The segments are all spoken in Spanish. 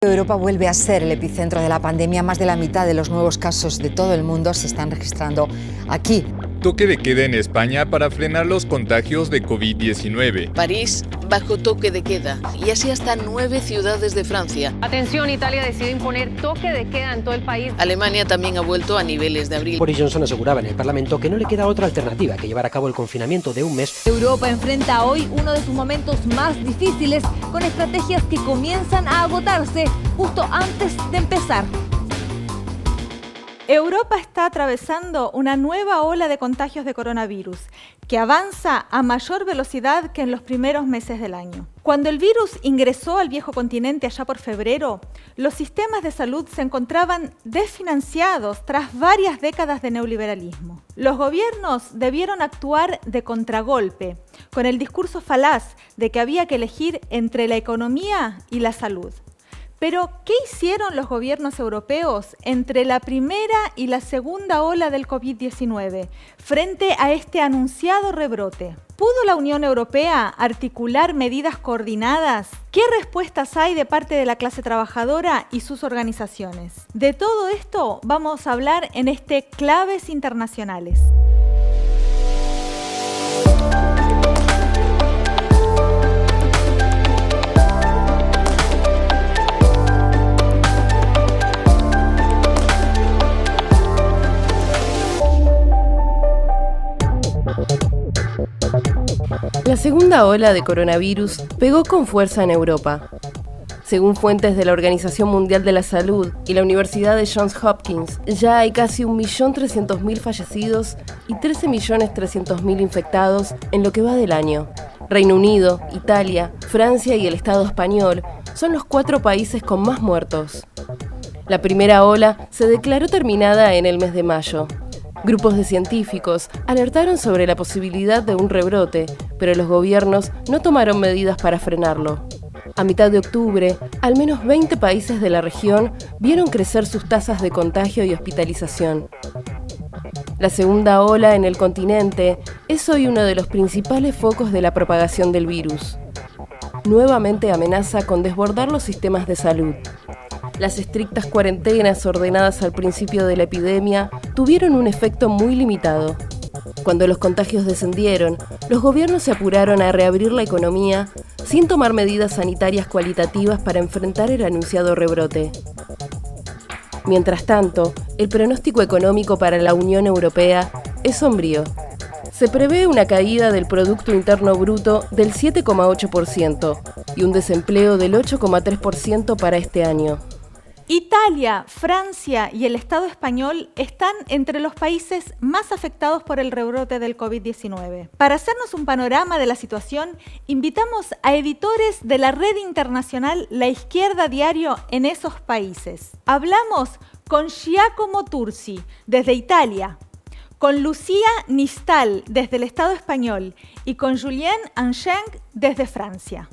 Europa vuelve a ser el epicentro de la pandemia. Más de la mitad de los nuevos casos de todo el mundo se están registrando aquí. Toque de queda en España para frenar los contagios de COVID-19. París bajo toque de queda y así hasta 9 ciudades de Francia. Atención, Italia decide imponer toque de queda en todo el país. Alemania también ha vuelto a niveles de abril. Boris Johnson aseguraba en el Parlamento que no le queda otra alternativa que llevar a cabo el confinamiento de un mes. Europa enfrenta hoy uno de sus momentos más difíciles, con estrategias que comienzan a agotarse justo antes de empezar. Europa está atravesando una nueva ola de contagios de coronavirus que avanza a mayor velocidad que en los primeros meses del año. Cuando el virus ingresó al viejo continente allá por febrero, los sistemas de salud se encontraban desfinanciados tras varias décadas de neoliberalismo. Los gobiernos debieron actuar de contragolpe, con el discurso falaz de que había que elegir entre la economía y la salud. Pero, ¿qué hicieron los gobiernos europeos entre la primera y la segunda ola del COVID-19 frente a este anunciado rebrote? ¿Pudo la Unión Europea articular medidas coordinadas? ¿Qué respuestas hay de parte de la clase trabajadora y sus organizaciones? De todo esto vamos a hablar en este Claves Internacionales. La segunda ola de coronavirus pegó con fuerza en Europa. Según fuentes de la Organización Mundial de la Salud y la Universidad de Johns Hopkins, ya hay casi 1.300.000 fallecidos y 13.300.000 infectados en lo que va del año. Reino Unido, Italia, Francia y el Estado español son los 4 países con más muertos. La primera ola se declaró terminada en el mes de mayo. Grupos de científicos alertaron sobre la posibilidad de un rebrote, pero los gobiernos no tomaron medidas para frenarlo. A mitad de octubre, al menos 20 países de la región vieron crecer sus tasas de contagio y hospitalización. La segunda ola en el continente es hoy uno de los principales focos de la propagación del virus. Nuevamente amenaza con desbordar los sistemas de salud. Las estrictas cuarentenas ordenadas al principio de la epidemia tuvieron un efecto muy limitado. Cuando los contagios descendieron, los gobiernos se apuraron a reabrir la economía sin tomar medidas sanitarias cualitativas para enfrentar el anunciado rebrote. Mientras tanto, el pronóstico económico para la Unión Europea es sombrío. Se prevé una caída del Producto Interno Bruto del 7,8% y un desempleo del 8,3% para este año. Italia, Francia y el Estado español están entre los países más afectados por el rebrote del COVID-19. Para hacernos un panorama de la situación, invitamos a editores de la red internacional La Izquierda Diario en esos países. Hablamos con Giacomo Tursi, desde Italia, con Lucía Nistal, desde el Estado español, y con Julien Ancheng, desde Francia.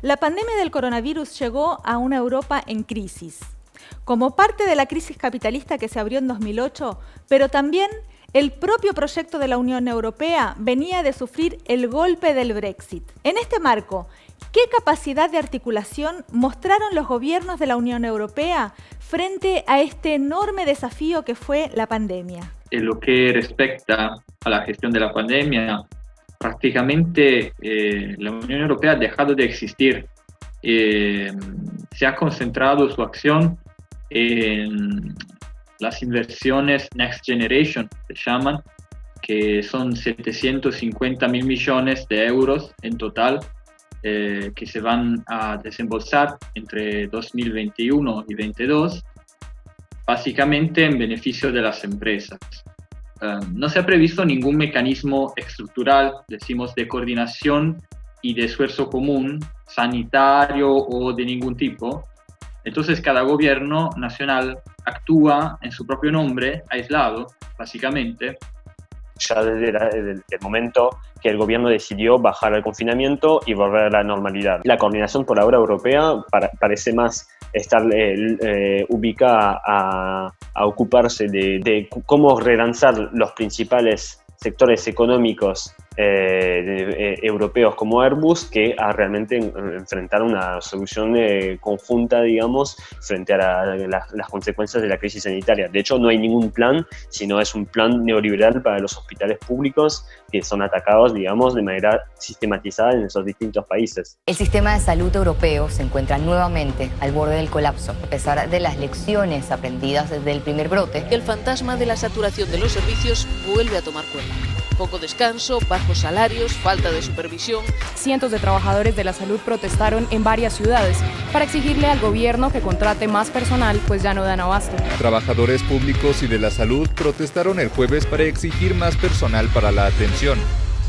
La pandemia del coronavirus llegó a una Europa en crisis, como parte de la crisis capitalista que se abrió en 2008, pero también el propio proyecto de la Unión Europea venía de sufrir el golpe del Brexit. En este marco, ¿qué capacidad de articulación mostraron los gobiernos de la Unión Europea frente a este enorme desafío que fue la pandemia? En lo que respecta a la gestión de la pandemia, prácticamente la Unión Europea ha dejado de existir. Se ha concentrado su acción en las inversiones Next Generation, se llaman, que son 750.000 millones de euros en total, que se van a desembolsar entre 2021 y 2022, básicamente en beneficio de las empresas. No se ha previsto ningún mecanismo estructural, decimos, de coordinación y de esfuerzo común, sanitario o de ningún tipo. Entonces cada gobierno nacional actúa en su propio nombre, aislado, básicamente. Ya desde el momento que el gobierno decidió bajar el confinamiento y volver a la normalidad. La coordinación por ahora europea parece más estar ubicada a ocuparse de cómo relanzar los principales sectores económicos europeos como Airbus que a realmente enfrentar una solución conjunta, digamos, frente a las consecuencias de la crisis sanitaria. De hecho, no hay ningún plan, sino es un plan neoliberal para los hospitales públicos que son atacados, digamos, de manera sistematizada en esos distintos países. El sistema de salud europeo se encuentra nuevamente al borde del colapso, a pesar de las lecciones aprendidas desde el primer brote. El fantasma de la saturación de los servicios vuelve a tomar cuerpo. Poco descanso, bajos salarios, falta de supervisión. Cientos de trabajadores de la salud protestaron en varias ciudades para exigirle al gobierno que contrate más personal, pues ya no dan abasto. Trabajadores públicos y de la salud protestaron el jueves para exigir más personal para la atención.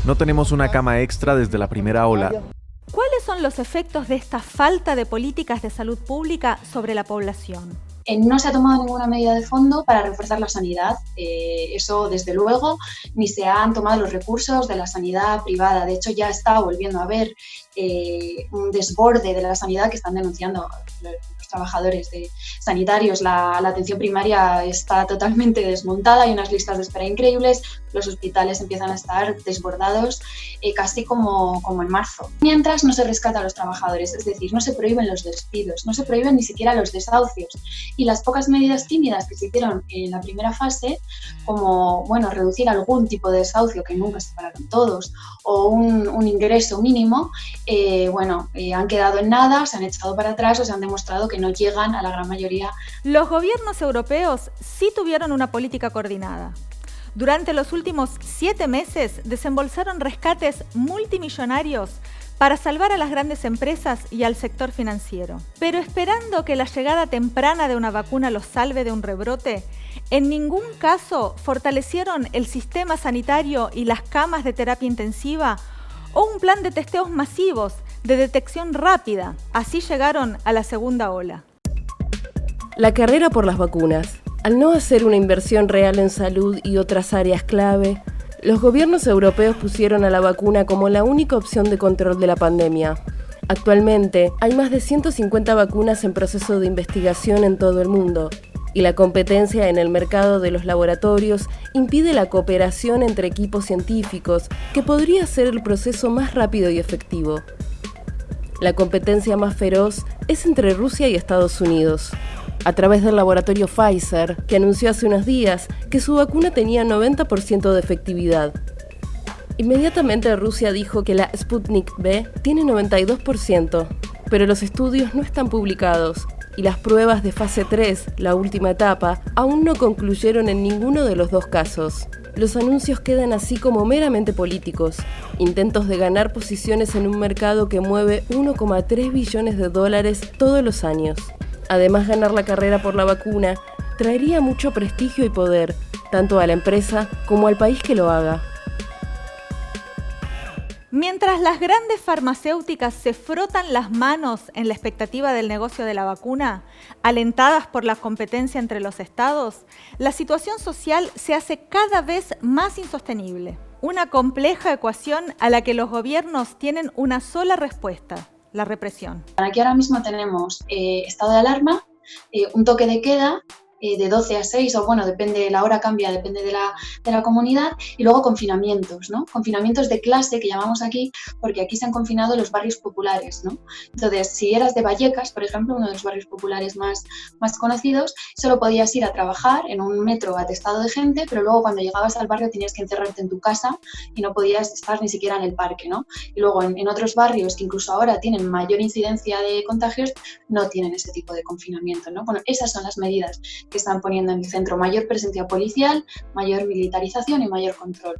No tenemos una cama extra desde la primera ola. ¿Cuáles son los efectos de esta falta de políticas de salud pública sobre la población? No se ha tomado ninguna medida de fondo para reforzar la sanidad, eso desde luego, ni se han tomado los recursos de la sanidad privada. De hecho, ya está volviendo a haber un desborde de la sanidad que están denunciando los trabajadores sanitarios. La atención primaria está totalmente desmontada, hay unas listas de espera increíbles, los hospitales empiezan a estar desbordados casi como en marzo. Mientras no se rescata a los trabajadores, es decir, no se prohíben los despidos, no se prohíben ni siquiera los desahucios. Y las pocas medidas tímidas que se hicieron en la primera fase, como reducir algún tipo de desahucio, que nunca se pararon todos, o un ingreso mínimo, han quedado en nada, se han echado para atrás o se han demostrado que no llegan a la gran mayoría. Los gobiernos europeos sí tuvieron una política coordinada. Durante los últimos 7 meses desembolsaron rescates multimillonarios para salvar a las grandes empresas y al sector financiero. Pero esperando que la llegada temprana de una vacuna los salve de un rebrote, en ningún caso fortalecieron el sistema sanitario y las camas de terapia intensiva o un plan de testeos masivos de detección rápida. Así llegaron a la segunda ola. La carrera por las vacunas. Al no hacer una inversión real en salud y otras áreas clave, los gobiernos europeos pusieron a la vacuna como la única opción de control de la pandemia. Actualmente, hay más de 150 vacunas en proceso de investigación en todo el mundo, y la competencia en el mercado de los laboratorios impide la cooperación entre equipos científicos, que podría hacer el proceso más rápido y efectivo. La competencia más feroz es entre Rusia y Estados Unidos, a través del laboratorio Pfizer, que anunció hace unos días que su vacuna tenía 90% de efectividad. Inmediatamente Rusia dijo que la Sputnik V tiene 92%, pero los estudios no están publicados y las pruebas de fase 3, la última etapa, aún no concluyeron en ninguno de los dos casos. Los anuncios quedan así como meramente políticos, intentos de ganar posiciones en un mercado que mueve 1,3 billones de dólares todos los años. Además, ganar la carrera por la vacuna traería mucho prestigio y poder, tanto a la empresa como al país que lo haga. Mientras las grandes farmacéuticas se frotan las manos en la expectativa del negocio de la vacuna, alentadas por la competencia entre los estados, la situación social se hace cada vez más insostenible. Una compleja ecuación a la que los gobiernos tienen una sola respuesta: la represión. Aquí ahora mismo tenemos estado de alarma, un toque de queda de 12 a 6, o depende, la hora cambia, depende de la comunidad, y luego confinamientos, ¿no? Confinamientos de clase, que llamamos aquí, porque aquí se han confinado los barrios populares, ¿no? Entonces, si eras de Vallecas, por ejemplo, uno de los barrios populares más conocidos, solo podías ir a trabajar en un metro atestado de gente, pero luego cuando llegabas al barrio tenías que encerrarte en tu casa y no podías estar ni siquiera en el parque, ¿no? Y luego en otros barrios que incluso ahora tienen mayor incidencia de contagios, no tienen ese tipo de confinamiento, ¿no? Esas son las medidas que están poniendo en el centro: mayor presencia policial, mayor militarización y mayor control.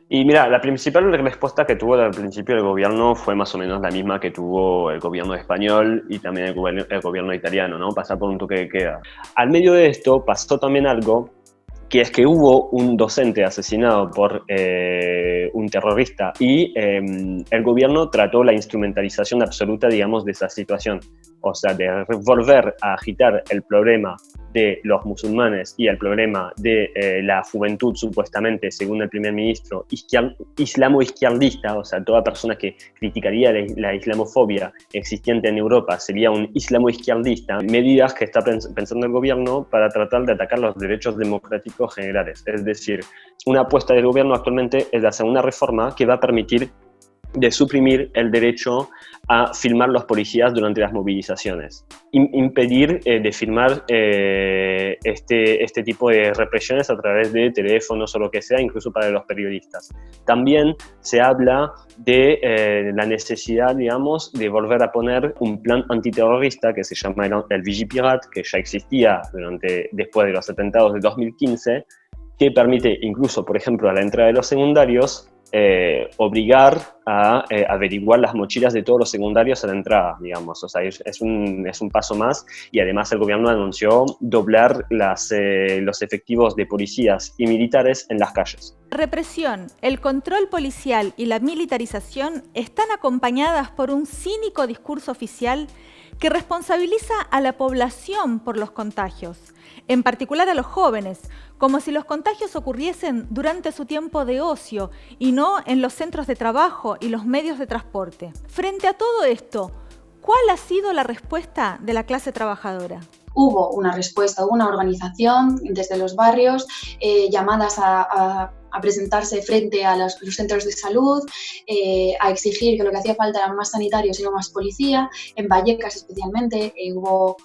Y mira, la principal respuesta que tuvo al principio el gobierno fue más o menos la misma que tuvo el gobierno español y también el gobierno italiano, ¿no? Pasar por un toque de queda. Al medio de esto pasó también algo, que es que hubo un docente asesinado por un terrorista y el gobierno trató la instrumentalización absoluta, digamos, de esa situación. o sea, de volver a agitar el problema de los musulmanes y el problema de la juventud, supuestamente, según el primer ministro, islamo-izquierdista, o sea, toda persona que criticaría la islamofobia existente en Europa sería un islamo-izquierdista, medidas que está pensando el gobierno para tratar de atacar los derechos democráticos generales. Es decir, una apuesta del gobierno actualmente es hacer una reforma que va a permitir de suprimir el derecho a filmar los policías durante las movilizaciones, impedir de filmar este tipo de represiones a través de teléfonos o lo que sea, incluso para los periodistas. También se habla de la necesidad, digamos, de volver a poner un plan antiterrorista que se llama el Vigipirat, que ya existía después de los atentados de 2015, que permite incluso, por ejemplo, a la entrada de los secundarios, obligar a averiguar las mochilas de todos los secundarios a la entrada, digamos. O sea, es un paso más, y además el gobierno anunció doblar los efectivos de policías y militares en las calles. Represión, el control policial y la militarización están acompañadas por un cínico discurso oficial que responsabiliza a la población por los contagios, en particular a los jóvenes, como si los contagios ocurriesen durante su tiempo de ocio y no en los centros de trabajo y los medios de transporte. Frente a todo esto, ¿cuál ha sido la respuesta de la clase trabajadora? Hubo una respuesta, hubo una organización desde los barrios, llamadas a presentarse frente a los centros de salud, a exigir que lo que hacía falta eran más sanitarios y no más policía. En Vallecas especialmente hubo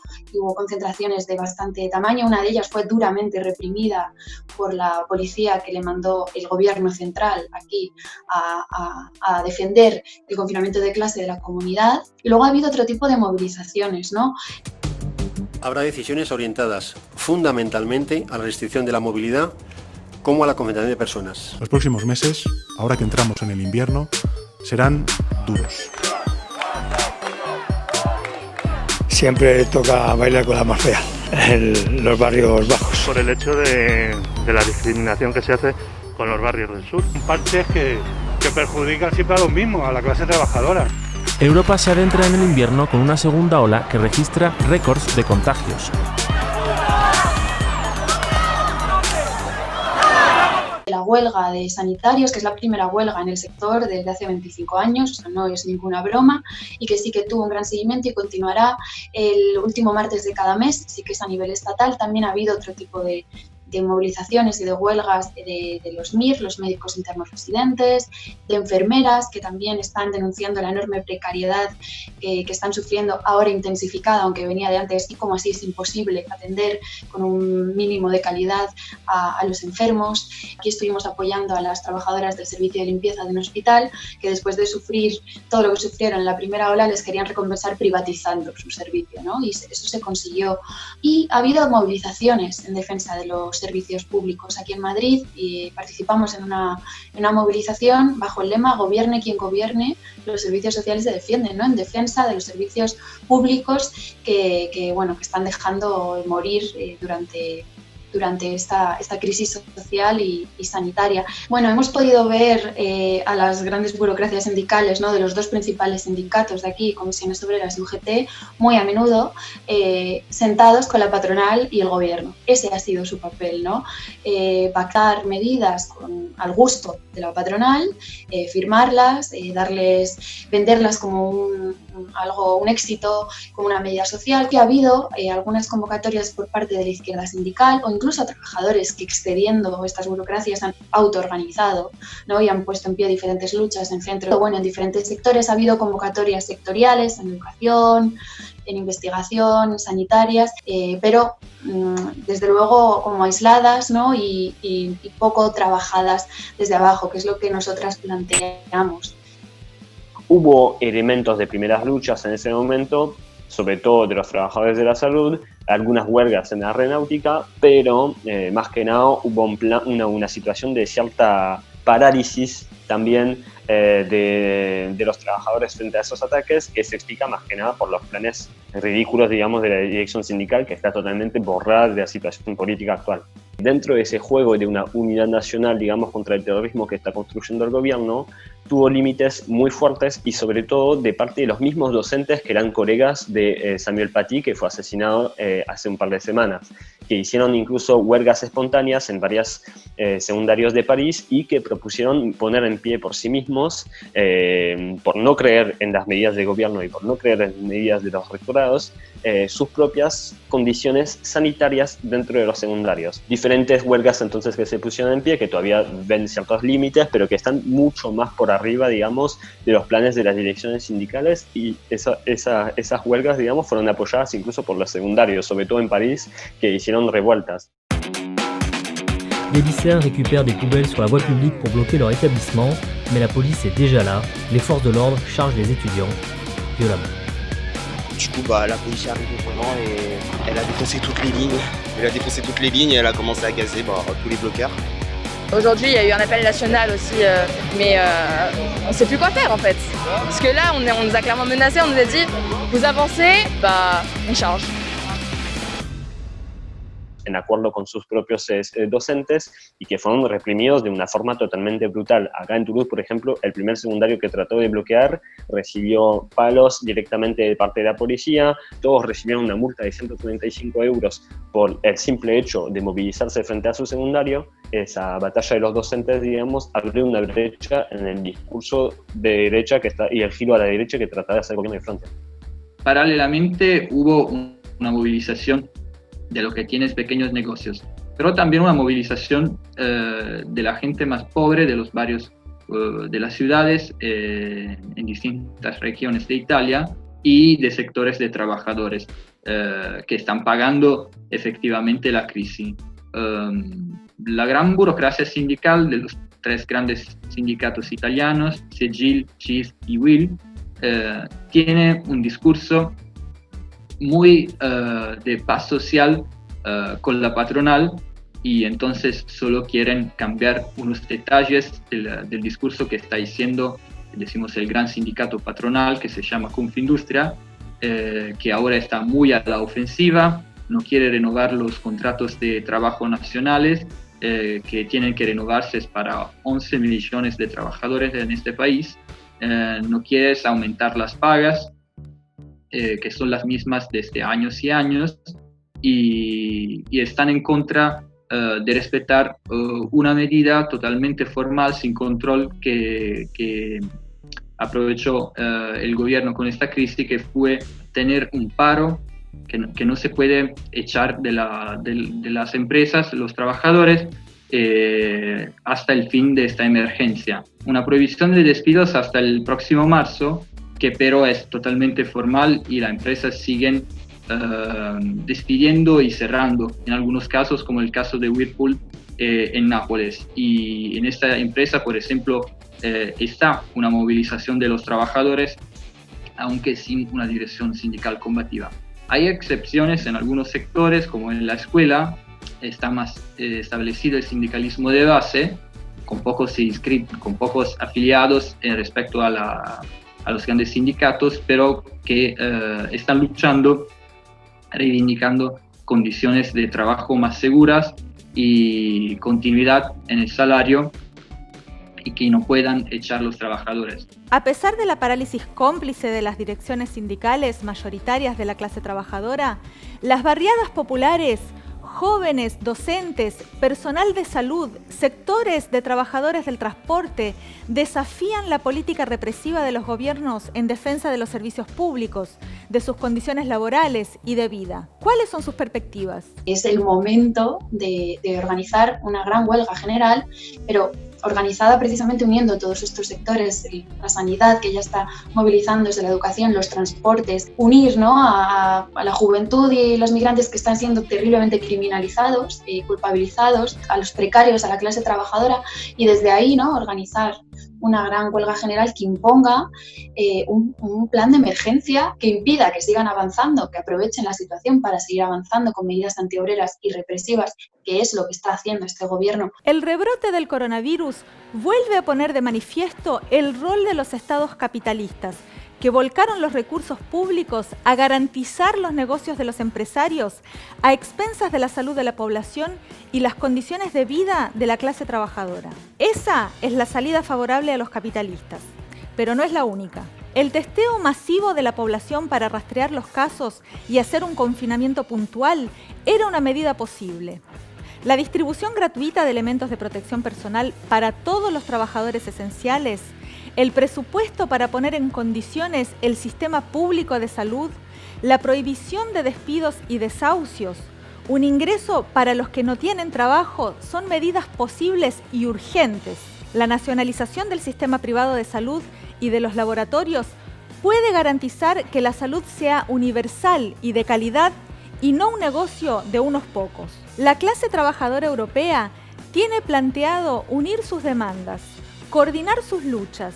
concentraciones de bastante tamaño. Una de ellas fue duramente reprimida por la policía que le mandó el gobierno central aquí a defender el confinamiento de clase de la comunidad. Y luego ha habido otro tipo de movilizaciones, ¿no? Habrá decisiones orientadas fundamentalmente a la restricción de la movilidad como a la concentración de personas. Los próximos meses, ahora que entramos en el invierno, serán duros. Siempre toca bailar con la más fea en los barrios bajos. Por el hecho de la discriminación que se hace con los barrios del sur. Partes que perjudican siempre a los mismos, a la clase trabajadora. Europa se adentra en el invierno con una segunda ola que registra récords de contagios. La huelga de sanitarios, que es la primera huelga en el sector desde hace 25 años, o sea, no es ninguna broma, y que sí que tuvo un gran seguimiento y continuará el último martes de cada mes, sí que es a nivel estatal. También ha habido otro tipo de movilizaciones y de huelgas de los MIR, los médicos internos residentes, de enfermeras, que también están denunciando la enorme precariedad que están sufriendo, ahora intensificada, aunque venía de antes, y como así es imposible atender con un mínimo de calidad a los enfermos. Aquí estuvimos apoyando a las trabajadoras del servicio de limpieza de un hospital, que después de sufrir todo lo que sufrieron en la primera ola, les querían recompensar privatizando su servicio, ¿no? Y eso se consiguió. Y ha habido movilizaciones en defensa de los servicios públicos. Aquí en Madrid y participamos en una movilización bajo el lema "Gobierne quien gobierne, los servicios sociales se defienden", ¿no? En defensa de los servicios públicos que están dejando morir durante esta crisis social y sanitaria. Bueno, hemos podido ver a las grandes burocracias sindicales, ¿no?, de los dos principales sindicatos de aquí, Comisiones Obreras y UGT, muy a menudo sentados con la patronal y el gobierno. Ese ha sido su papel, ¿no? Pactar medidas al gusto de la patronal, firmarlas, venderlas como un éxito, como una medida social. Que ha habido algunas convocatorias por parte de la izquierda sindical, o incluso a trabajadores que, excediendo estas burocracias, han autoorganizado, ¿no?, y han puesto en pie diferentes luchas en diferentes sectores. Ha habido convocatorias sectoriales en educación, en investigación, sanitarias, pero desde luego como aisladas, ¿no?, y poco trabajadas desde abajo, que es lo que nosotras planteamos. Hubo elementos de primeras luchas en ese momento, sobre todo de los trabajadores de la salud, algunas huelgas en la aeronáutica, pero más que nada hubo una situación de cierta parálisis también de los trabajadores frente a esos ataques, que se explica más que nada por los planes ridículos, digamos, de la dirección sindical, que está totalmente borrada de la situación política actual. Dentro de ese juego de una unidad nacional, digamos, contra el terrorismo que está construyendo el gobierno, tuvo límites muy fuertes y sobre todo de parte de los mismos docentes que eran colegas de Samuel Paty, que fue asesinado hace un par de semanas, que hicieron incluso huelgas espontáneas en varios secundarios de París y que propusieron poner en pie por sí mismos, por no creer en las medidas de gobierno y por no creer en medidas de los rectorados, sus propias condiciones sanitarias dentro de los secundarios. Diferentes huelgas entonces que se pusieron en pie, que todavía ven ciertos límites, pero que están mucho más por arriba, digamos, de los planes de las direcciones sindicales, y esas huelgas, digamos, fueron apoyadas incluso por los secundarios, sobre todo en París, que hicieron revueltas. Les lycéens récupèrent des poubelles sur la voie publique pour bloquer leur établissement, mais la police est déjà là. Les forces de l'ordre chargent les étudiants violemment. Du coup, la police est arrivée vraiment et elle a défoncé toutes les lignes. Et elle a commencé à gazer tous les bloqueurs. Aujourd'hui, il y a eu un appel national aussi, mais on ne sait plus quoi faire en fait. Parce que là, on nous a clairement menacés, on nous a dit « vous avancez, on charge ». En acuerdo con sus propios docentes y que fueron reprimidos de una forma totalmente brutal. Acá en Toulouse, por ejemplo, el primer secundario que trató de bloquear recibió palos directamente de parte de la policía, todos recibieron una multa de 135 euros por el simple hecho de movilizarse frente a su secundario. Esa batalla de los docentes, digamos, abrió una brecha en el discurso de derecha y el giro a la derecha que trataba de hacer el gobierno de Francia. Paralelamente hubo una movilización de lo que tienes pequeños negocios, pero también una movilización de la gente más pobre de los barrios de las ciudades en distintas regiones de Italia y de sectores de trabajadores que están pagando efectivamente la crisis. La gran burocracia sindical de los tres grandes sindicatos italianos, CGIL, CISL y UIL, tiene un discurso muy de paz social con la patronal, y entonces solo quieren cambiar unos detalles del discurso que está diciendo, decimos, el gran sindicato patronal que se llama Confindustria, que ahora está muy a la ofensiva, no quiere renovar los contratos de trabajo nacionales que tienen que renovarse para 11 millones de trabajadores en este país, no quiere aumentar las pagas, que son las mismas desde años y años, y están en contra de respetar una medida totalmente formal, sin control, que aprovechó el gobierno con esta crisis, que fue tener un paro que no se puede echar de las empresas, los trabajadores, hasta el fin de esta emergencia. Una prohibición de despidos hasta el próximo marzo, que pero es totalmente formal y las empresas siguen despidiendo y cerrando, en algunos casos, como el caso de Whirlpool en Nápoles. Y en esta empresa, por ejemplo, está una movilización de los trabajadores, aunque sin una dirección sindical combativa. Hay excepciones en algunos sectores, como en la escuela, está más establecido el sindicalismo de base, con pocos afiliados respecto a los grandes sindicatos, pero que están luchando, reivindicando condiciones de trabajo más seguras y continuidad en el salario, y que no puedan echar los trabajadores. A pesar de la parálisis cómplice de las direcciones sindicales mayoritarias de la clase trabajadora, las barriadas populares, jóvenes, docentes, personal de salud, sectores de trabajadores del transporte desafían la política represiva de los gobiernos en defensa de los servicios públicos, de sus condiciones laborales y de vida. ¿Cuáles son sus perspectivas? Es el momento de organizar una gran huelga general, pero organizada precisamente uniendo todos estos sectores, la sanidad, que ya está movilizándose, la educación, los transportes, unir, ¿no?, a la juventud y los migrantes que están siendo terriblemente criminalizados y culpabilizados, a los precarios, a la clase trabajadora, y desde ahí, ¿no?, organizar una gran huelga general que imponga un plan de emergencia que impida que sigan avanzando, que aprovechen la situación para seguir avanzando con medidas antiobreras y represivas, que es lo que está haciendo este gobierno. El rebrote del coronavirus vuelve a poner de manifiesto el rol de los estados capitalistas, que volcaron los recursos públicos a garantizar los negocios de los empresarios a expensas de la salud de la población y las condiciones de vida de la clase trabajadora. Esa es la salida favorable a los capitalistas, pero no es la única. El testeo masivo de la población para rastrear los casos y hacer un confinamiento puntual era una medida posible. La distribución gratuita de elementos de protección personal para todos los trabajadores esenciales, el presupuesto para poner en condiciones el sistema público de salud, la prohibición de despidos y desahucios, un ingreso para los que no tienen trabajo son medidas posibles y urgentes. La nacionalización del sistema privado de salud y de los laboratorios puede garantizar que la salud sea universal y de calidad y no un negocio de unos pocos. La clase trabajadora europea tiene planteado unir sus demandas, coordinar sus luchas,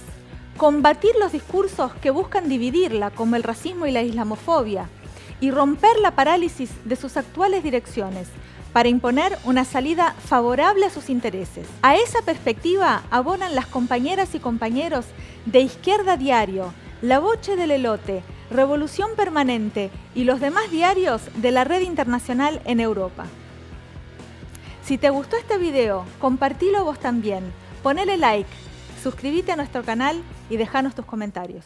combatir los discursos que buscan dividirla, como el racismo y la islamofobia, y romper la parálisis de sus actuales direcciones para imponer una salida favorable a sus intereses. A esa perspectiva abonan las compañeras y compañeros de Izquierda Diario, La Voce del Elote, Revolución Permanente y los demás diarios de la red internacional en Europa. Si te gustó este video, compartilo vos también, ponele like, suscríbete a nuestro canal y dejanos tus comentarios.